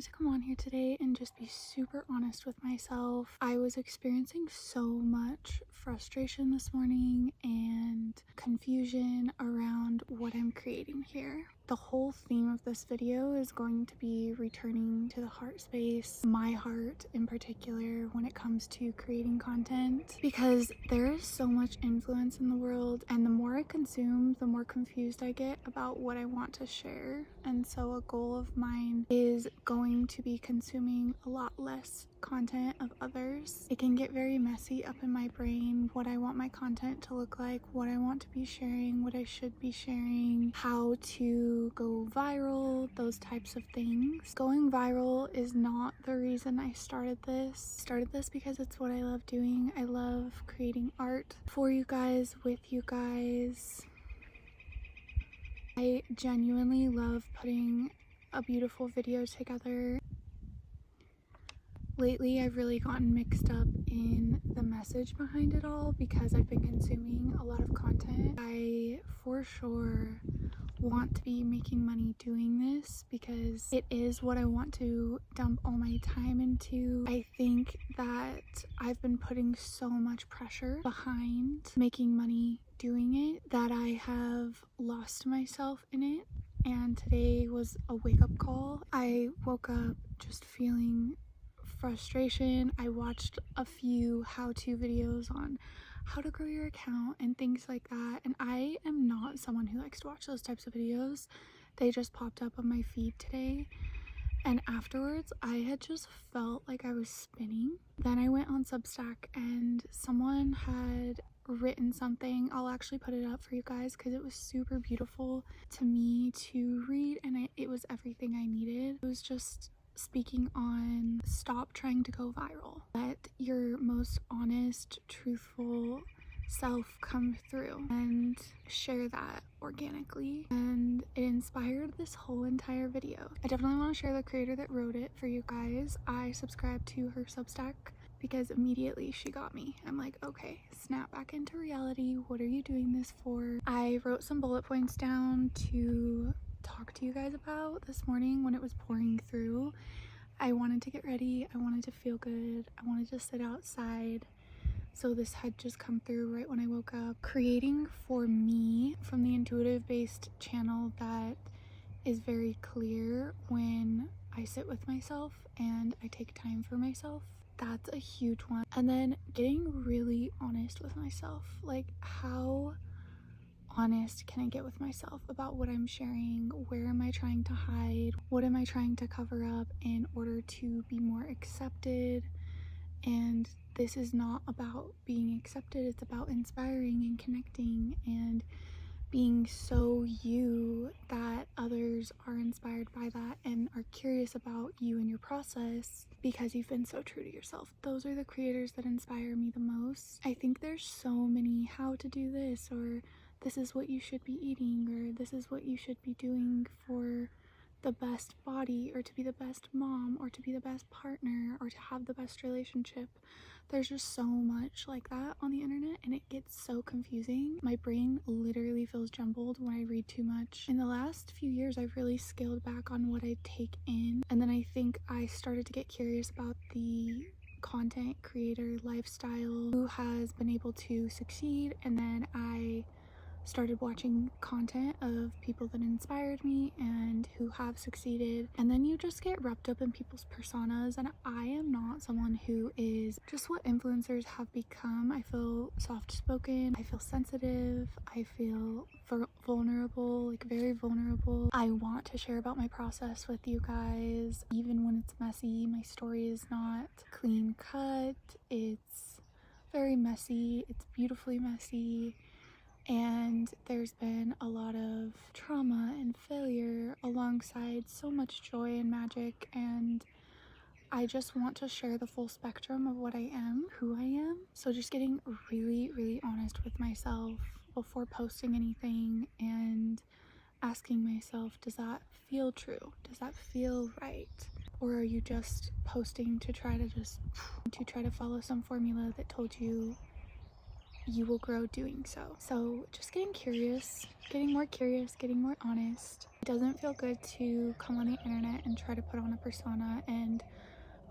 wanted to come on here today and just be super honest with myself. I was experiencing so much frustration this morning and confusion around what I'm creating here. The whole theme of this video is going to be returning to the heart space, my heart in particular, when it comes to creating content, because there is so much influence in the world, and the more I consume, the more confused I get about what I want to share. And so a goal of mine is going to be consuming a lot less content of others. It can get very messy up in my brain, what I want my content to look like, what I want to be sharing, what I should be sharing, how to go viral, those types of things. Going viral is not the reason I started this. I started this because it's what I love doing. I love creating art for you guys, with you guys. I genuinely love putting a beautiful video together. Lately, I've really gotten mixed up in the message behind it all because I've been consuming a lot of content. I for sure want to be making money doing this because it is what I want to dump all my time into. I think that I've been putting so much pressure behind making money doing it that I have lost myself in it. And today was a wake-up call. I woke up just feeling frustration. I watched a few how-to videos on how to grow your account and things like that, and I am not someone who likes to watch those types of videos. They just popped up on my feed today, and afterwards I had just felt like I was spinning. Then I went on Substack and someone had written something. I'll actually put it up for you guys because it was super beautiful to me to read, and it was everything I needed. It was just speaking on stop trying to go viral. Let your most honest, truthful self come through and share that organically. And it inspired this whole entire video. I definitely want to share the creator that wrote it for you guys. I subscribed to her Substack because immediately she got me. I'm like, okay, snap back into reality. What are you doing this for? I wrote some bullet points down to talk to you guys about this morning when it was pouring through. I wanted to get ready, I wanted to feel good, I wanted to sit outside, so this had just come through right when I woke up. Creating for me from the intuitive based channel that is very clear when I sit with myself and I take time for myself. That's a huge one. And then getting really honest with myself, like how honest can I get with myself about what I'm sharing? Where am I trying to hide? What am I trying to cover up in order to be more accepted? And this is not about being accepted, it's about inspiring and connecting and being so you that others are inspired by that and are curious about you and your process because you've been so true to yourself. Those are the creators that inspire me the most. I think there's so many how to do this, or this is what you should be eating, or this is what you should be doing for the best body, or to be the best mom, or to be the best partner, or to have the best relationship. There's just so much like that on the internet and it gets so confusing. My brain literally feels jumbled when I read too much. In the last few years, I've really scaled back on what I take in, and then I think I started to get curious about the content creator lifestyle who has been able to succeed, and then I started watching content of people that inspired me and who have succeeded, and then you just get wrapped up in people's personas, and I am not someone who is just what influencers have become. I feel soft-spoken, I feel sensitive, I feel vulnerable, like very vulnerable. I want to share about my process with you guys even when it's messy. My story is not clean cut, it's very messy, it's beautifully messy. And there's been a lot of trauma and failure alongside so much joy and magic, and I just want to share the full spectrum of what I am, who I am. So just getting really honest with myself before posting anything and asking myself, does that feel true? Does that feel right? Or are you just posting to try to follow some formula that told you you will grow doing so. So just getting curious, getting more honest. It doesn't feel good to come on the internet and try to put on a persona, and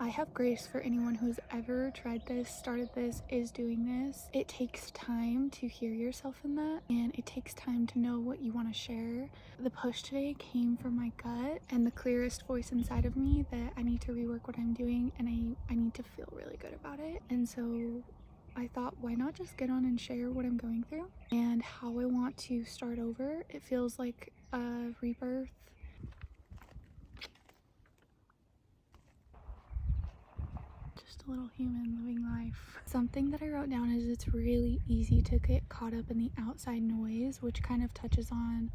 I have grace for anyone who's ever tried this, started this, is doing this. It takes time to hear yourself in that, and it takes time to know what you want to share. The push today came from my gut and the clearest voice inside of me that I need to rework what I'm doing, and I need to feel really good about it. And so I thought, why not just get on and share what I'm going through and how I want to start over. It feels like a rebirth. Just a little human living life. Something that I wrote down is it's really easy to get caught up in the outside noise, which kind of touches on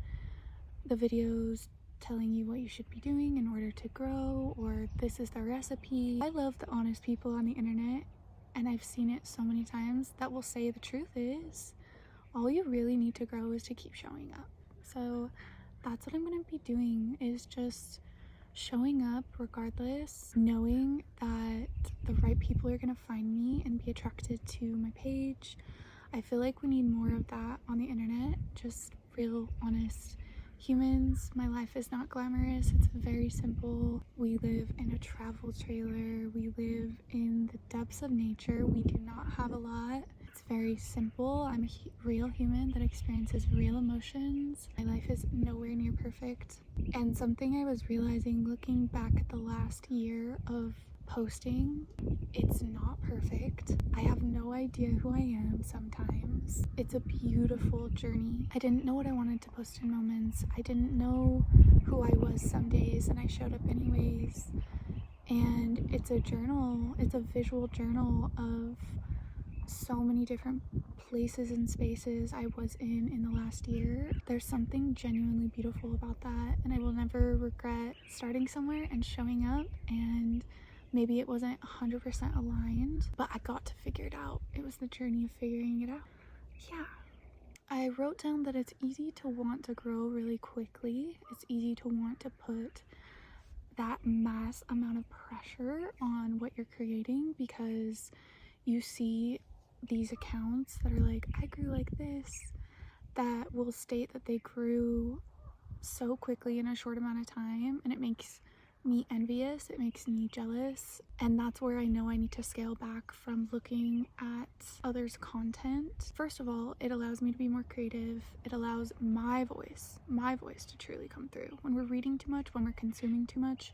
the videos telling you what you should be doing in order to grow, or this is the recipe. I love the honest people on the internet, and I've seen it so many times, that will say the truth is all you really need to grow is to keep showing up. So that's what I'm going to be doing, is just showing up regardless, knowing that the right people are going to find me and be attracted to my page. I feel like we need more of that on the internet, just real, honest humans. My life is not glamorous, it's very simple. We live in a travel trailer, we live in the depths of nature, we do not have a lot. It's very simple. I'm a real human that experiences real emotions. My life is nowhere near perfect. And something I was realizing looking back at the last year of posting, it's not perfect. I have no idea who I am sometimes. It's a beautiful journey. I didn't know what I wanted to post in moments. I didn't know who I was some days, and I showed up anyways. And it's a journal, it's a visual journal of so many different places and spaces I was in the last year. There's something genuinely beautiful about that, and I will never regret starting somewhere and showing up, and maybe it wasn't 100% aligned, but I got to figure it out. It was the journey of figuring it out. Yeah. I wrote down that it's easy to want to grow really quickly. It's easy to want to put that mass amount of pressure on what you're creating, because you see these accounts that are like, I grew like this, that will state that they grew so quickly in a short amount of time, and it makes me envious, it makes me jealous. And that's where I know I need to scale back from looking at others' content. First of all, it allows me to be more creative. It allows my voice to truly come through. When we're reading too much, when we're consuming too much,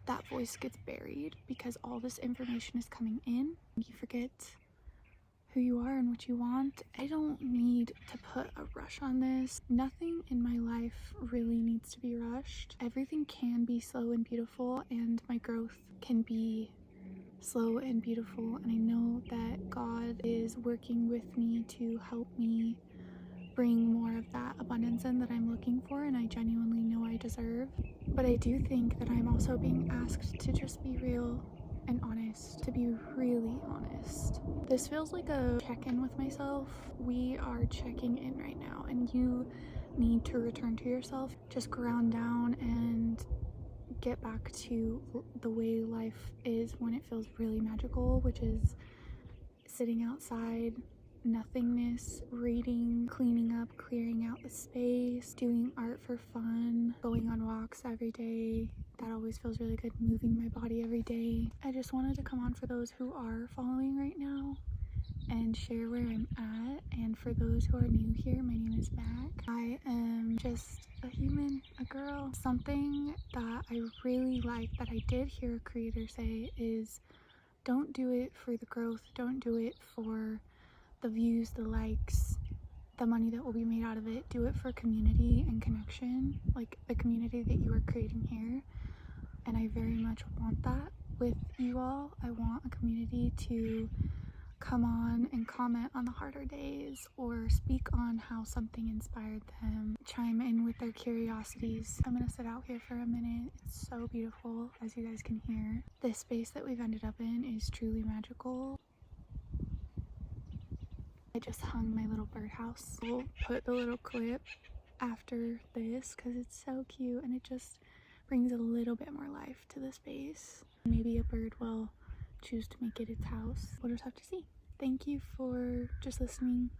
that voice gets buried because all this information is coming in. You forget who you are and what you want. I don't need to put a rush on this. Nothing in my life really needs to be rushed. Everything can be slow and beautiful, and my growth can be slow and beautiful, and I know that God is working with me to help me bring more of that abundance in that I'm looking for, and I genuinely know I deserve. But I do think that I'm also being asked to just be real and honest, to be really honest. This feels like a check-in with myself. We are checking in right now, and you need to return to yourself. Just ground down and get back to the way life is when it feels really magical, which is sitting outside, nothingness, reading, cleaning up, clearing out the space, doing art for fun, going on walks every day. That always feels really good, moving my body every day. I just wanted to come on for those who are following right now and share where I'm at. And for those who are new here, my name is Mac. I am just a human, a girl. Something that I really like that I did hear a creator say is, don't do it for the growth, don't do it for the views, the likes, the money that will be made out of it. Do it for community and connection, like the community that you are creating here. And I very much want that with you all. I want a community to come on and comment on the harder days, or speak on how something inspired them, chime in with their curiosities. I'm gonna sit out here for a minute. It's so beautiful, as you guys can hear. This space that we've ended up in is truly magical. I just hung my little birdhouse. I'll put the little clip after this because it's so cute, and it just brings a little bit more life to the space. Maybe a bird will choose to make it its house. We'll just have to see. Thank you for just listening.